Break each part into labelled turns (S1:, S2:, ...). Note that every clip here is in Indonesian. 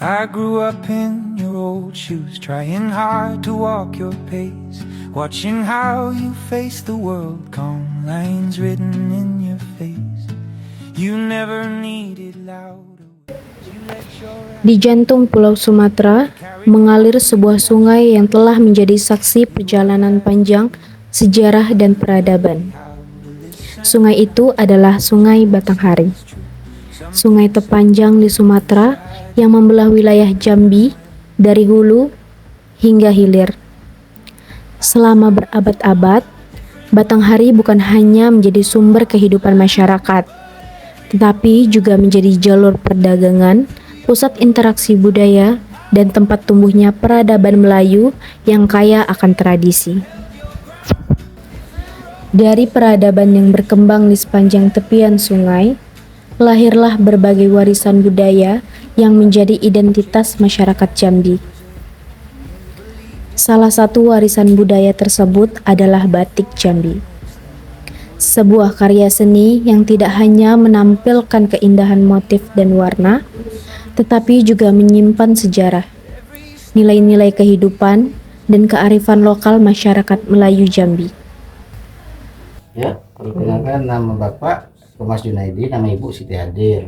S1: I grew up in your old shoes, trying hard to walk your pace, watching how you face the world, calm lines written in your face. You never needed louder.
S2: Di jantung Pulau Sumatera, mengalir sebuah sungai yang telah menjadi saksi perjalanan panjang sejarah dan peradaban. Sungai itu adalah Sungai Batanghari. Sungai terpanjang di Sumatera yang membelah wilayah Jambi dari hulu hingga hilir. Selama berabad-abad, Batanghari bukan hanya menjadi sumber kehidupan masyarakat, tetapi juga menjadi jalur perdagangan, pusat interaksi budaya, dan tempat tumbuhnya peradaban Melayu yang kaya akan tradisi. Dari peradaban yang berkembang di sepanjang tepian sungai, lahirlah berbagai warisan budaya yang menjadi identitas masyarakat Jambi. Salah satu warisan budaya tersebut adalah batik Jambi. Sebuah karya seni yang tidak hanya menampilkan keindahan motif dan warna, tetapi juga menyimpan sejarah, nilai-nilai kehidupan, dan kearifan lokal masyarakat Melayu Jambi.
S3: Ya, perkenalkan nama Bapak Thomas Junaidi, nama Ibu Siti Hadir.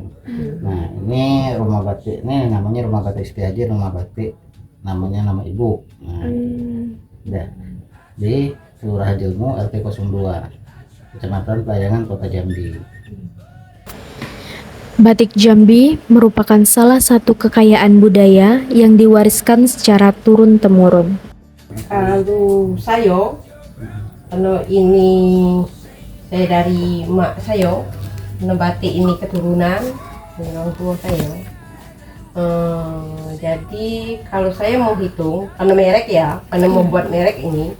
S3: Nah, ini rumah batik, ini namanya rumah batik Siti Hadir, rumah batik namanya nama Ibu. Nah, udah di Kelurahan Jelmu RT 02, Kecamatan Pelayangan, Kota Jambi.
S2: Batik Jambi merupakan salah satu kekayaan budaya yang diwariskan secara turun-temurun.
S4: Kalau saya, kalau ini saya dari mak saya, batik ini keturunan dari orang tua saya. Jadi kalau saya mau hitung, karena merek ya, karena membuat merek ini,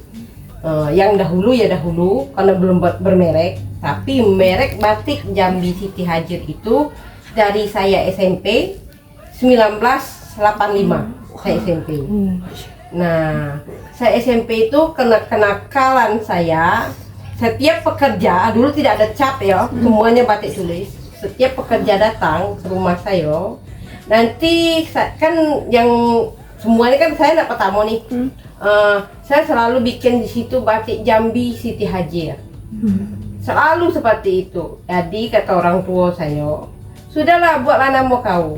S4: yang dahulu ya dahulu, karena belum bermerek, tapi merek batik Jambi Siti Hadir itu dari saya SMP 1985, saya SMP. Nah, saya SMP itu kenakalan saya, setiap pekerja, dulu tidak ada cap ya, semuanya batik tulis. Setiap pekerja datang ke rumah saya, nanti kan yang semuanya kan saya dapat tamu nih. Saya selalu bikin di situ batik Jambi Siti Hadir. Selalu seperti itu. Jadi kata orang tua saya, sudahlah buatlah nama kau.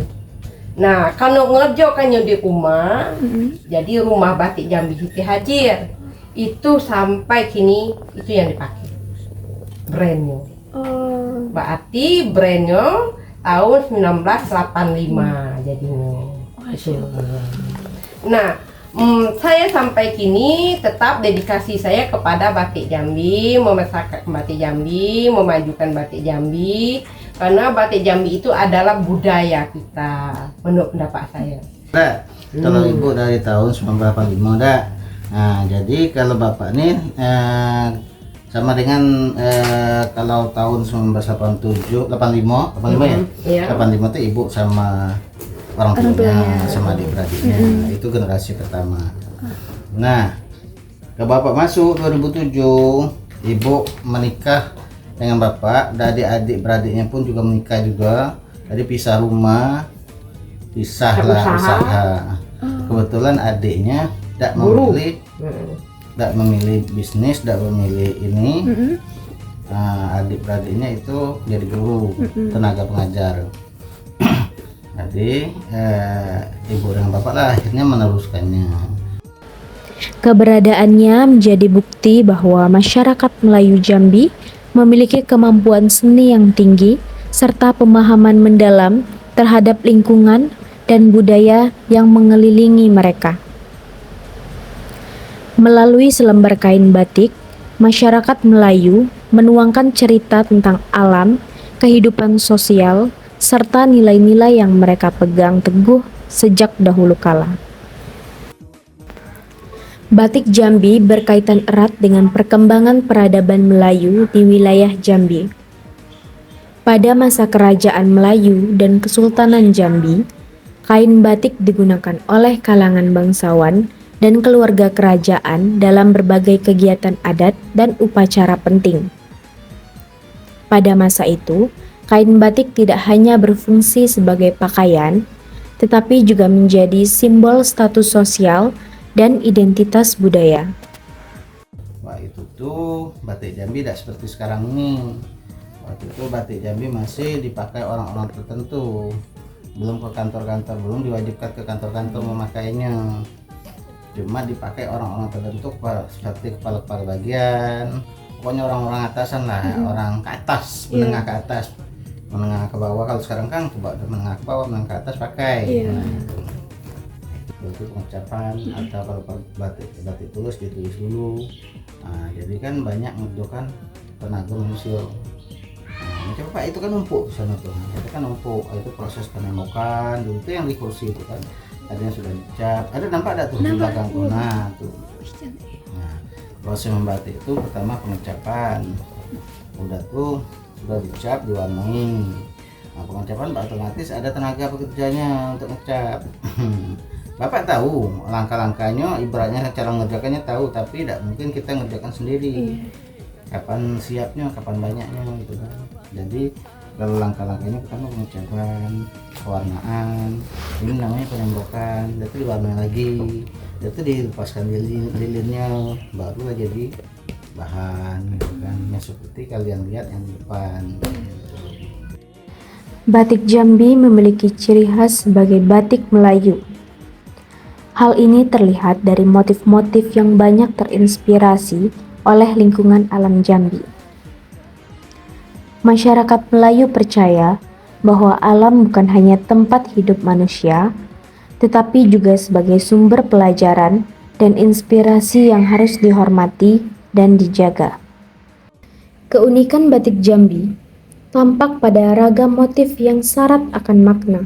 S4: Nah, kalau ngerjakannya di rumah, jadi rumah batik Jambi Siti Hadir. Itu sampai kini itu yang dipakai brandnya. Berarti brandnya tahun 1985 jadinya. Nah, saya sampai kini tetap dedikasi saya kepada batik Jambi, memasarkan batik Jambi, memajukan batik Jambi, karena batik Jambi itu adalah budaya kita, menurut pendapat saya.
S3: Kalau Ibu dari tahun 1985 dah. Nah, jadi kalau Bapak nih sama dengan kalau tahun 1987, 85 ya?
S4: Iya.
S3: 85 itu Ibu sama orang tuanya, sama adik-beradiknya. Itu generasi pertama. Nah, ke Bapak masuk 2007, Ibu menikah dengan Bapak, dan adik-beradiknya pun juga menikah juga. Jadi pisah rumah, pisah usaha. Kebetulan adiknya tidak memilih bisnis, tidak memilih ini. Adik-beradiknya itu jadi guru, tenaga pengajar. Jadi Ibu dengan Bapak lah akhirnya meneruskannya.
S2: Keberadaannya menjadi bukti bahwa masyarakat Melayu Jambi memiliki kemampuan seni yang tinggi serta pemahaman mendalam terhadap lingkungan dan budaya yang mengelilingi mereka. Melalui selembar kain batik, masyarakat Melayu menuangkan cerita tentang alam, kehidupan sosial, serta nilai-nilai yang mereka pegang teguh sejak dahulu kala. Batik Jambi berkaitan erat dengan perkembangan peradaban Melayu di wilayah Jambi. Pada masa Kerajaan Melayu dan Kesultanan Jambi, kain batik digunakan oleh kalangan bangsawan dan keluarga kerajaan dalam berbagai kegiatan adat dan upacara penting. Pada masa itu, kain batik tidak hanya berfungsi sebagai pakaian, tetapi juga menjadi simbol status sosial dan identitas budaya.
S3: Wah, itu tuh batik Jambi tidak seperti sekarang ini. Waktu itu batik Jambi masih dipakai orang-orang tertentu, belum ke kantor-kantor, belum diwajibkan ke kantor-kantor memakainya. Cuma dipakai orang-orang tertentu seperti kepala-kepala bagian, pokoknya orang-orang atasan lah, orang ke atas, menengah ke atas, menengah ke bawah. Kalau sekarang kan menengah ke bawah, menengah ke atas pakai. Itu pengucapan, atau kalau batik tulis ditulis dulu. Nah, jadi kan banyak membutuhkan tenaga manusia. Nah, Pak, itu kan numpuk di sana tuh. Itu kan numpuk, itu proses penembakan dulu itu yang di kursi itu kan. Ada yang sudah dicap, ada nampak ada tuh di belakang tuh. Nah, tuh. Nah, proses membatik itu pertama pengecapan. Udah tuh sudah dicap, diwarnai. Nah, pengecapan otomatis ada tenaga pekerjanya untuk ngecat. Bapak tahu langkah-langkahnya, ibaratnya cara mengerjakannya tahu, tapi tidak mungkin kita ngerjakan sendiri. Kapan siapnya, kapan banyaknya gitu kan. Jadi kalau langkah-langkahnya pertama pengecapan, pewarnaan, ini namanya penembakan, itu diwarnai lagi, itu dilepaskan lilinnya, baru jadi bahan gitu kan. Ya, seperti kalian lihat yang di depan.
S2: Batik Jambi memiliki ciri khas sebagai batik Melayu. Hal ini terlihat dari motif-motif yang banyak terinspirasi oleh lingkungan alam Jambi. Masyarakat Melayu percaya bahwa alam bukan hanya tempat hidup manusia, tetapi juga sebagai sumber pelajaran dan inspirasi yang harus dihormati dan dijaga. Keunikan batik Jambi tampak pada ragam motif yang syarat akan makna.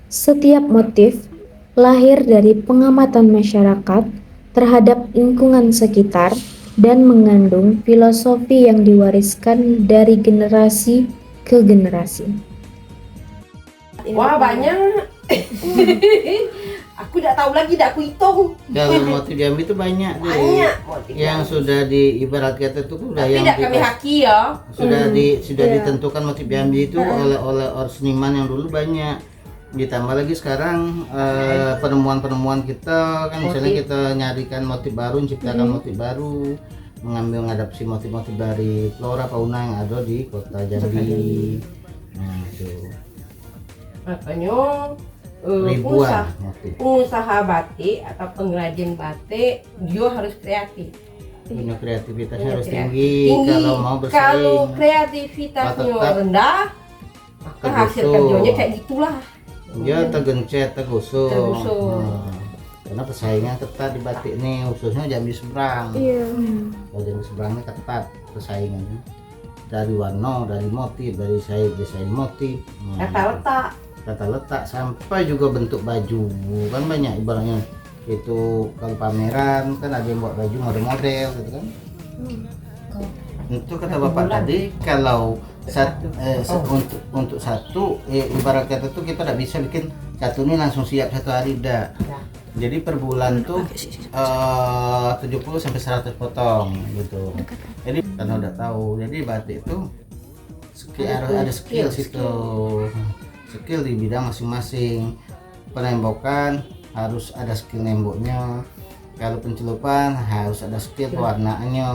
S2: Setiap motif lahir dari pengamatan masyarakat terhadap lingkungan sekitar dan mengandung filosofi yang diwariskan dari generasi ke generasi.
S4: Wah, banyak. Aku tidak tahu lagi, tidak aku hitung.
S3: Kalau motif Jambi itu banyak deh.
S4: Banyak motif
S3: Yang sudah diibarat kata itu udah
S4: tapi
S3: yang
S4: tidak kami haki ya.
S3: sudah ditentukan motif Jambi itu oleh orang seniman yang dulu banyak. Ditambah lagi sekarang penemuan-penemuan kita kan, misalnya kita nyarikan motif baru, menciptakan motif baru, mengadaptasi motif-motif dari flora fauna yang ada di kota Jambi. Nah, itu
S4: Makanya
S3: ribuan motif.
S4: pengusaha batik atau pengrajin batik dia harus kreatif.
S3: Punya kreativitasnya
S4: Punya
S3: harus
S4: kreatif.
S3: tinggi kalau mau bersaing.
S4: Kalau kreativitasnya
S3: tetap
S4: rendah, maka hasil
S3: tergusur.
S4: kerjanya kayak gitulah.
S3: Dia tergencet, tergusur.
S4: Tergusur.
S3: Karena persaingan ketat di batik nih, khususnya Jambi seberang. Kalau Jambi seberangnya ketat persaingannya. Dari warna, dari motif, dari desain motif,
S4: Kata letak.
S3: sampai juga bentuk baju. Kan banyak ibaratnya itu kalau pameran kan ada yang buat baju model-model gitu kan. Itu kata bapak tadi kalau untuk satu ibarat kata tuh kita tidak bisa bikin satu ini langsung siap satu hari, tidak. Jadi per bulan tuh 70 sampai 100 potong gitu. Jadi karena udah tahu, jadi batik itu harus ada skill situ, skill di bidang masing-masing. Penembokan harus ada skill nemboknya. Kalau pencelupan harus ada skill pewarnaannya,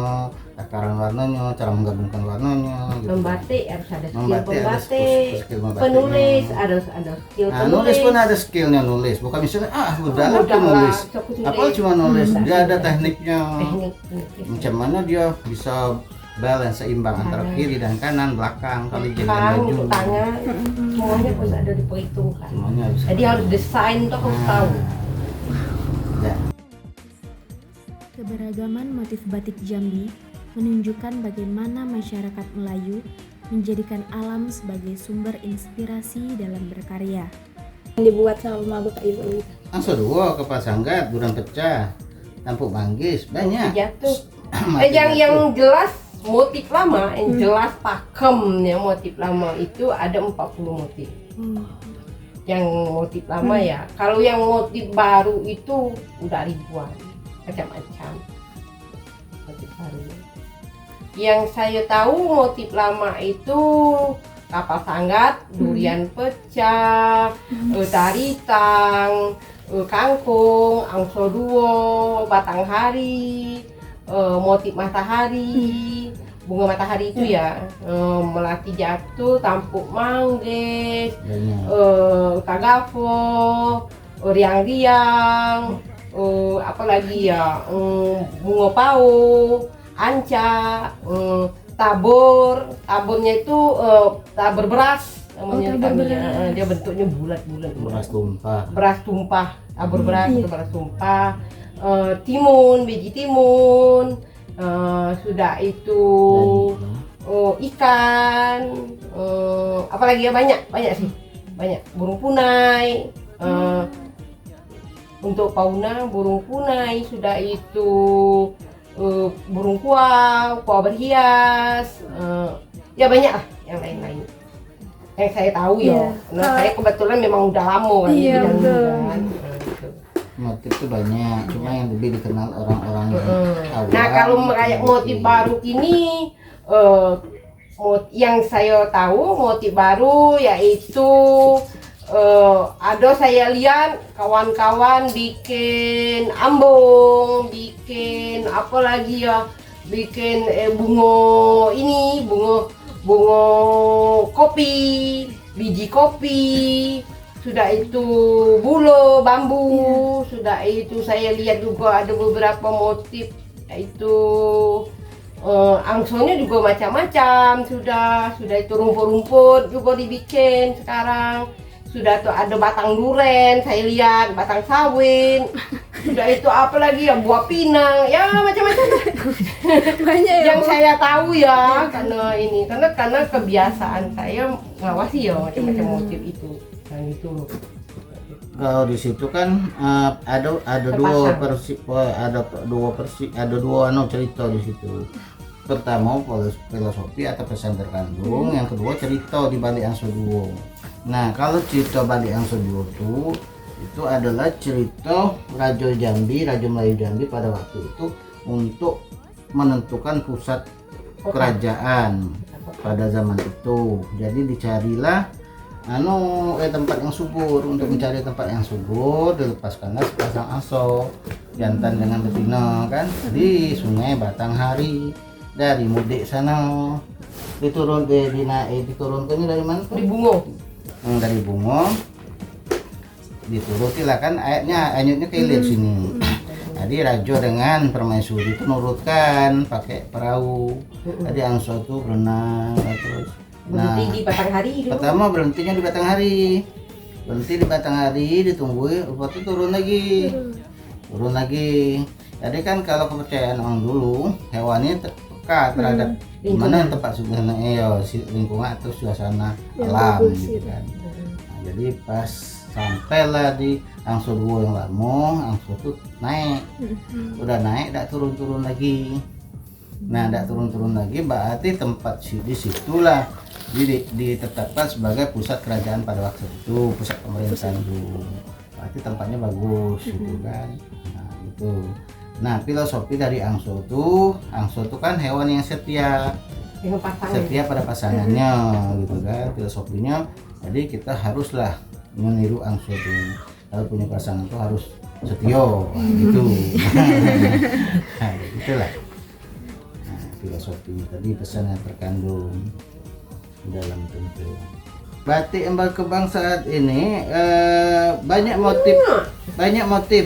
S3: takaran warnanya, cara menggabungkan warnanya. Gitu.
S4: Membatik harus ada skill
S3: Membatik ada
S4: pembatik.
S3: skill membatiknya.
S4: Penulis ada skill
S3: Nah,
S4: penulis.
S3: nulis pun ada skillnya nulis, bukan misalnya udah lah
S4: Udah
S3: nulis.
S4: lah, aku tulis.
S3: Apa cuma nulis? Dia ada tekniknya.
S4: Teknik.
S3: Macam mana dia bisa balance seimbang antara kiri dan kanan, belakang, kali jenggot baju.
S4: Untuk tangan, semuanya harus ada diperhitungkan.
S3: Semuanya harus.
S4: Jadi harus desain tuh harus tahu.
S3: Ya.
S2: Keberagaman motif batik Jambi menunjukkan bagaimana masyarakat Melayu menjadikan alam sebagai sumber inspirasi dalam berkarya.
S5: Dibuat sama bapak ibu.
S3: Langsung dua Kepala Sanggat, Duran Pecah, Tampuk Manggis, banyak.
S4: Jatuh.
S3: Mati
S4: yang
S3: jatuh.
S4: jelas motif lama, yang jelas pakemnya motif lama itu ada 40 motif. Yang motif lama ya. Kalau yang motif baru itu udah ribuan, macam-macam motif baru. Yang saya tahu motif lama itu kapal sanggat, durian pecah, taritang, kangkung, angso duo, batang hari, motif matahari, bunga matahari itu ya, melati jatuh, tampuk mangges, tagafo, riang-riang, apalagi ya, bunga pau, anca, tabornya itu tabor beras namanya di kami ya. Dia bentuknya bulat-bulat, beras tumpah, tabor beras itu beras tumpah, timun, biji timun, sudah itu ikan, apalagi ya, banyak sih, banyak burung punai. Untuk fauna burung punai, sudah itu burung kuah berhias, ya banyak lah yang lain-lain yang saya tahu ya. Nah, saya kebetulan memang udah lama kan di bidang kan.
S3: Motif itu banyak, cuma yang lebih dikenal orang-orang yang awam.
S4: Nah, kalau kayak motif baru ini, yang saya tahu motif baru yaitu ada saya lihat kawan-kawan bikin ambong, bikin apa lagi ya, bikin bunga kopi, biji kopi, sudah itu bulo bambu, sudah itu saya lihat juga ada beberapa motif, yaitu angsonya juga macam-macam, sudah itu rumput-rumput juga dibikin sekarang. Sudah tuh ada batang duren, saya lihat batang sawit, sudah itu apa lagi ya, buah pinang, ya macam-macam.
S5: Banyak ya,
S4: yang
S5: Bu?
S4: saya tahu ya, karena kebiasaan saya ngawasi ya macam-macam motif itu. Nah itu.
S3: Kalau di situ kan ada dua cerita di situ. Pertama filosofi atau pesan terkandung, yang kedua cerita di balik Angso Duo. Nah, kalau cerita balik Angso Duo itu adalah cerita Raja Melayu Jambi pada waktu itu untuk menentukan pusat kerajaan pada zaman itu. Jadi dicarilah tempat yang subur. Untuk mencari tempat yang subur, dilepaskanlah sepasang angso jantan dengan betina kan di Sungai Batanghari. Dari mudik sana diturunkannya dari mana?
S4: Di Bungo.
S3: Dari Bungo diturutilah kan ayatnya ke hilir sini. Jadi Rajo dengan permaisuri itu nurutkan pakai perahu. Tadi angso tuh berenang terus.
S4: Berhenti di Batanghari dulu.
S3: Pertama berhentinya di Batanghari. Berhenti di Batanghari, ditungguin, lepas itu turun lagi. Jadi kan kalau kepercayaan orang dulu, hewannya peka terhadap gimana tempat lingkungan atau suasana alam gitu kan. Nah, jadi pas sampailah di Angso Duo yang lama, Angso tuh naik. Udah naik, tidak turun-turun lagi. Nah, tidak turun-turun lagi berarti tempat di situlah ditetapkan sebagai pusat kerajaan pada waktu itu, pusat pemerintahan dulu. Berarti tempatnya bagus gitu kan. Nah, gitu. Nah, filosofi dari angso itu kan hewan yang setia pada pasangannya gitu kan. Filosofinya, jadi kita haruslah meniru angso itu. Kalau punya pasangan itu harus setia gitu. Nah, itulah. Nah, filosofi tadi pesan yang terkandung dalam tentu. Batik Embal Kembang saat ini banyak motif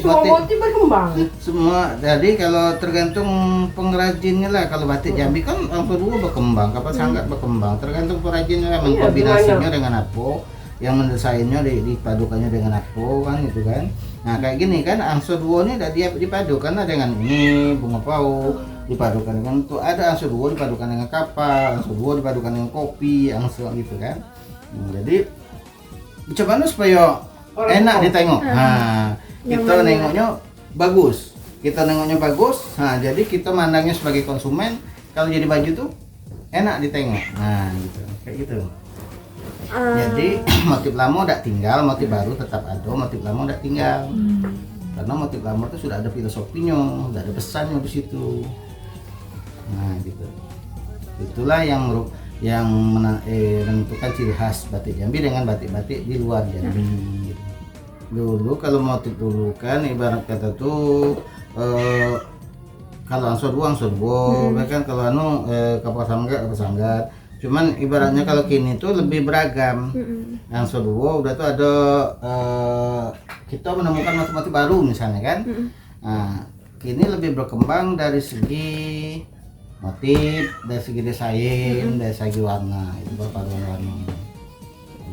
S4: berkembang.
S3: Semua. Jadi kalau tergantung pengrajinnya lah. Kalau batik Jambi kan Angso Duo berkembang, kapal sanggat berkembang. Tergantung pengrajinnya lah, mengkombinasinya dengan apa, yang mendesainnya dipadukannya dengan apa kan gitu kan. Nah kayak gini kan Angso Duo ini dia dipadukan dengan ini bunga pau, dipadukan dengan itu, ada Angso Duo dipadukan dengan kapal, Angso Duo dipadukan dengan kopi, angso gitu kan. Jadi coba supaya enak ditengok. Nah, kita nengoknya bagus. Nah, jadi kita mandangnya sebagai konsumen, kalau jadi baju tuh enak ditengok. Nah, gitu. Kayak gitu. Jadi motif lama udah tinggal, motif baru tetap ada, motif lama udah tinggal. Karena motif lama itu sudah ada filosofinya, sudah ada pesannya di situ. Nah, gitu. Itulah yang yang menentukan ciri khas batik Jambi dengan batik-batik di luar Jambi. Dulu kalau motif dulu kan ibarat kata tuh kalau ansor buang, kan kalau kapal sanggar. Cuman ibaratnya kalau kini tuh lebih beragam. Ansor udah tuh ada kita menemukan motif-motif baru misalnya kan. Nah, kini lebih berkembang dari segi motif, dari segi desain, dari segi warna, itu perpaduan warna.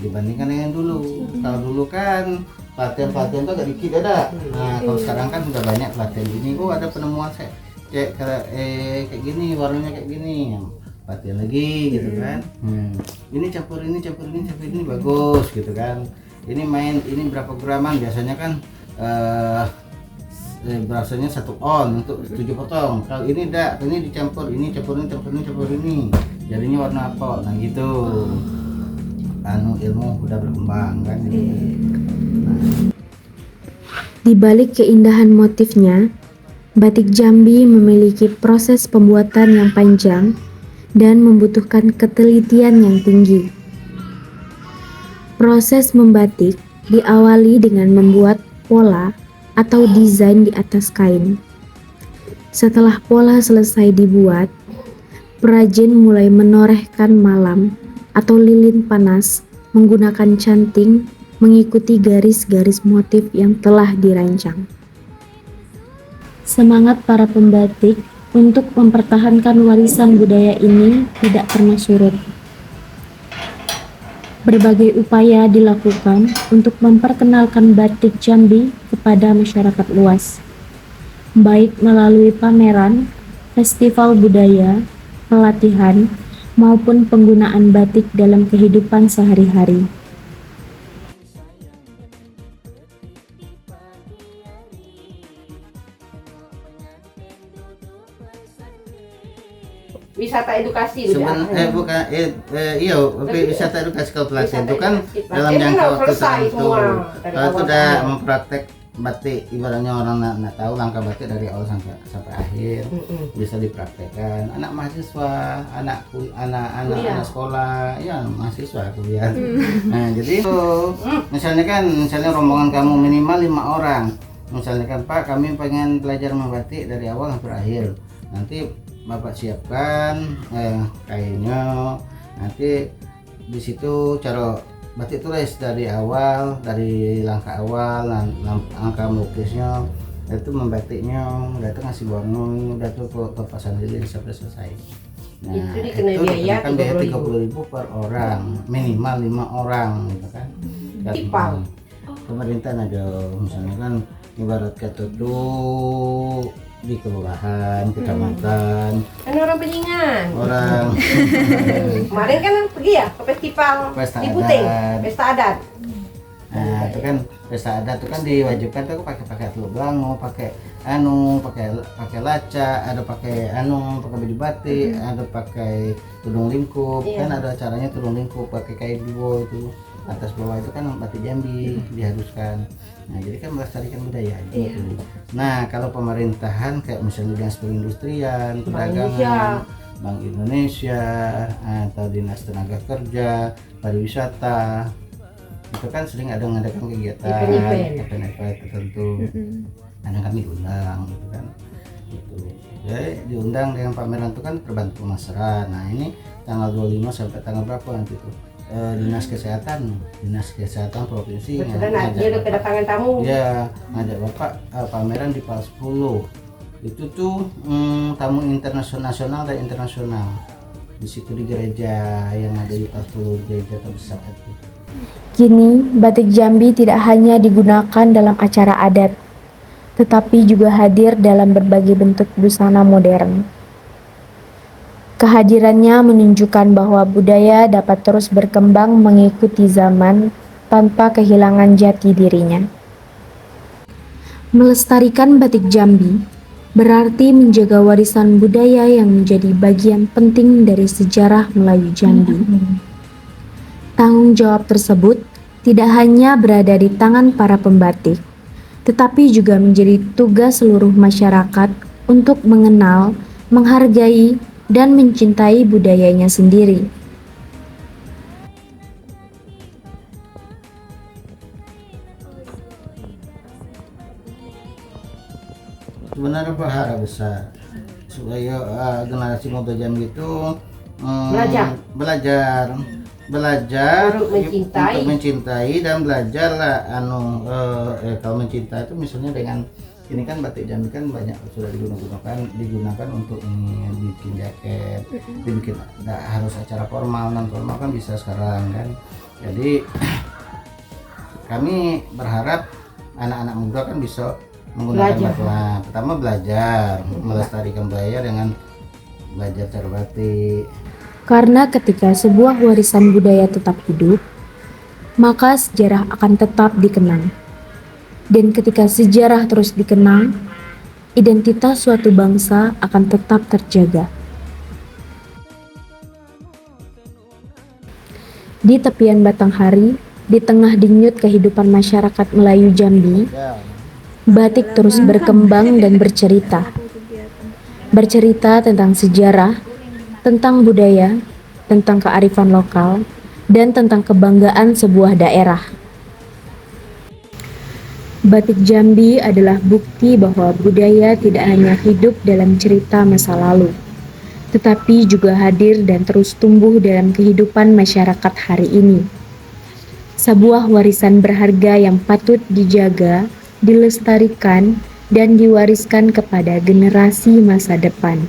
S3: Dibandingkan dengan dulu. Kalau dulu kan pelatihan tuh agak dikit ada. Nah, kalau sekarang kan udah banyak pelatihan gini. Oh, ada penemuan saya kayak gini, warnanya kayak gini. Pelatihan lagi gitu kan. Ini campur ini bagus gitu kan. Ini berapa graman biasanya kan berasanya 1 on untuk 7 potong. Kalau ini dicampur ini. Jadinya warna apa? Nah gitu. Ilmu udah berkembang kan.
S2: Di balik keindahan motifnya, batik Jambi memiliki proses pembuatan yang panjang dan membutuhkan ketelitian yang tinggi. Proses membatik diawali dengan membuat pola atau desain di atas kain. Setelah pola selesai dibuat, perajin mulai menorehkan malam atau lilin panas menggunakan canting mengikuti garis-garis motif yang telah dirancang. Semangat para pembatik untuk mempertahankan warisan budaya ini tidak pernah surut. Berbagai upaya dilakukan untuk memperkenalkan batik Jambi kepada masyarakat luas, baik melalui pameran, festival budaya, pelatihan, maupun penggunaan batik dalam kehidupan sehari-hari.
S4: Wisata edukasi udah.
S3: Iya, wisata edukasi kalau pelatihan itu kan dalam
S4: Pelatihan
S3: jangka
S4: kan
S3: waktu
S4: selesai
S3: tertentu.
S4: semua dari
S3: Kalau itu
S4: awal
S3: udah
S4: sampai.
S3: mempraktek batik, ibaratnya orang nak tahu langkah batik dari awal sampai akhir, bisa dipraktekkan. Anak mahasiswa, anak sekolah, ya mahasiswa kuliah. Nah jadi itu, misalnya rombongan kamu minimal 5 orang. Misalnya kan Pak, kami pengen belajar membatik dari awal sampai akhir. Nanti Bapak siapkan kainnya, nanti di situ cara batik tulis dari awal, dari langkah awal, langkah melukisnya, itu membatiknya, udah itu ngasih warna, udah itu pelepasan lilin sampai selesai. Nah,
S4: Itu dikenai biaya
S3: kan biaya
S4: 30.000
S3: 30.000 per orang, minimal 5 orang gitu kan.
S4: Tipal.
S3: Pemerintah ada misalnya kan ibarat kata tuh di kelurahan, kecamatan,
S4: Kan orang Penyingan.
S3: orang
S4: Kemarin kan pergi ya ke festival
S3: Pesta
S4: di Puting,
S3: adat.
S4: pesta adat.
S3: nah itu kan pesta adat tuh kan diwajibkan tuh pakai telur belango, pakai pakai laca, ada pakai pakai baju batik, ada pakai tudung lingkup.
S4: Iya.
S3: Kan ada acaranya tudung lingkup pakai kain duo itu atas bawah itu kan batik Jambi diharuskan. Nah jadi kan melestarikan budaya gitu. Nah kalau pemerintahan kayak misalnya dinas perindustrian, perdagangan, Bank Indonesia, atau dinas tenaga kerja, pariwisata, itu kan sering ada mengadakan kegiatan event-event tertentu. Kadang kami diundang gitu kan. Gitu. Jadi diundang dengan pameran itu kan terbantu pemasaran. Nah ini tanggal 25 sampai tanggal berapa nanti tuh? Dinas Kesehatan Provinsi
S4: Dia udah kedatangan tamu.
S3: ya ngajak Bapak pameran di Pal 10. Itu tuh tamu nasional dan internasional. Di situ di gereja yang ada di Pal 10, gereja terbesar itu.
S2: Kini, batik Jambi tidak hanya digunakan dalam acara adat, tetapi juga hadir dalam berbagai bentuk busana modern. Kehadirannya menunjukkan bahwa budaya dapat terus berkembang mengikuti zaman tanpa kehilangan jati dirinya. Melestarikan batik Jambi berarti menjaga warisan budaya yang menjadi bagian penting dari sejarah Melayu Jambi. Tanggung jawab tersebut tidak hanya berada di tangan para pembatik, tetapi juga menjadi tugas seluruh masyarakat untuk mengenal, menghargai, dan mencintai budayanya sendiri.
S3: sebenarnya berharap besar supaya generasi muda Jambi itu belajar untuk mencintai dan belajar lah kalau mencintai itu misalnya dengan ini kan batik Jambi kan banyak sudah digunakan untuk bikin jaket, dibikin harus acara formal, non formal kan bisa sekarang kan. Jadi kami berharap anak-anak muda kan bisa menggunakan batik. Pertama belajar melestarikan budaya dengan belajar cara batik.
S2: Karena ketika sebuah warisan budaya tetap hidup, maka sejarah akan tetap dikenang. Dan ketika sejarah terus dikenang, identitas suatu bangsa akan tetap terjaga. Di tepian Batanghari, di tengah denyut kehidupan masyarakat Melayu Jambi, batik terus berkembang dan bercerita. Bercerita tentang sejarah, tentang budaya, tentang kearifan lokal, dan tentang kebanggaan sebuah daerah. Batik Jambi adalah bukti bahwa budaya tidak hanya hidup dalam cerita masa lalu, tetapi juga hadir dan terus tumbuh dalam kehidupan masyarakat hari ini. Sebuah warisan berharga yang patut dijaga, dilestarikan, dan diwariskan kepada generasi masa depan.